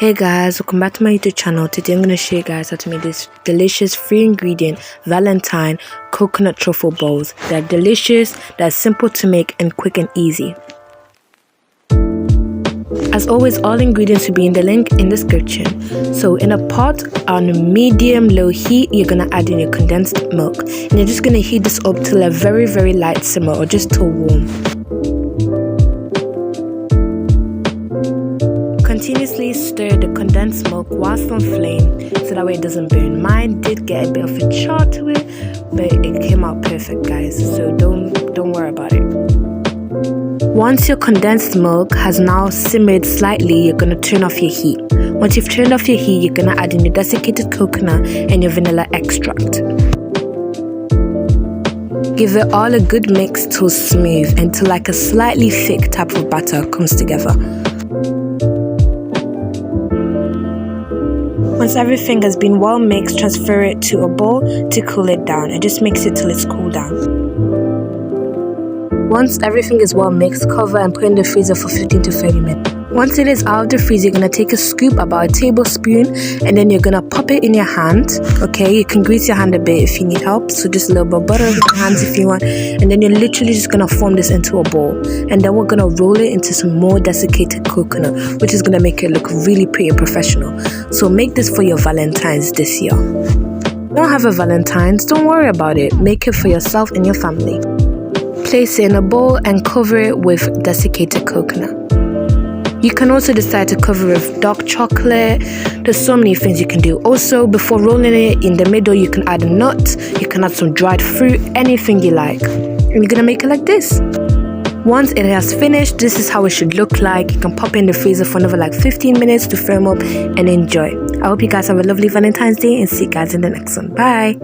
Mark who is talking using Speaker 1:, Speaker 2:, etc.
Speaker 1: Hey guys, welcome back to my YouTube channel. Today I'm going to show you guys how to make this delicious 3-ingredient Valentine coconut truffle bowls. They're delicious, they're simple to make and quick and easy. As always, all ingredients will be in the link in the description. So in a pot on medium-low heat, you're going to add in your condensed milk. And you're just going to heat this up till a very light simmer or just till warm. Continuously stir the condensed milk whilst on flame so that way it doesn't burn. Mine did get a bit of a char to it, but it came out perfect, guys, so don't worry about it. Once your condensed milk has now simmered slightly, you're going to turn off your heat. Once you've turned off your heat, you're going to add in your desiccated coconut and your vanilla extract. Give it all a good mix till smooth until like a slightly thick type of batter comes together. Once everything has been well mixed, transfer it to a bowl to cool it down and just mix it till it's cooled down. Once everything is well mixed, cover and put in the freezer for 15 to 30 minutes. Once it is out of the freezer, you're going to take a scoop, about a tablespoon, and then you're going to pop it in your hand. Okay, you can grease your hand a bit if you need help, so just a little bit of butter on your hands if you want, and then you're literally just going to form this into a bowl, and then we're going to roll it into some more desiccated coconut, which is going to make it look really pretty and professional. So make this for your Valentines this year. Don't have a Valentines? Don't worry about it. Make it for yourself and your family. Place it in a bowl and cover it with desiccated coconut. You can also decide to cover with dark chocolate. There's so many things you can do. Also, before rolling it in the middle, you can add a nut, you can add some dried fruit, anything you like. And you're gonna make it like this. Once it has finished, this is how it should look like. You can pop it in the freezer for another like 15 minutes to firm up and enjoy. I hope you guys have a lovely Valentine's Day and see you guys in the next one. Bye!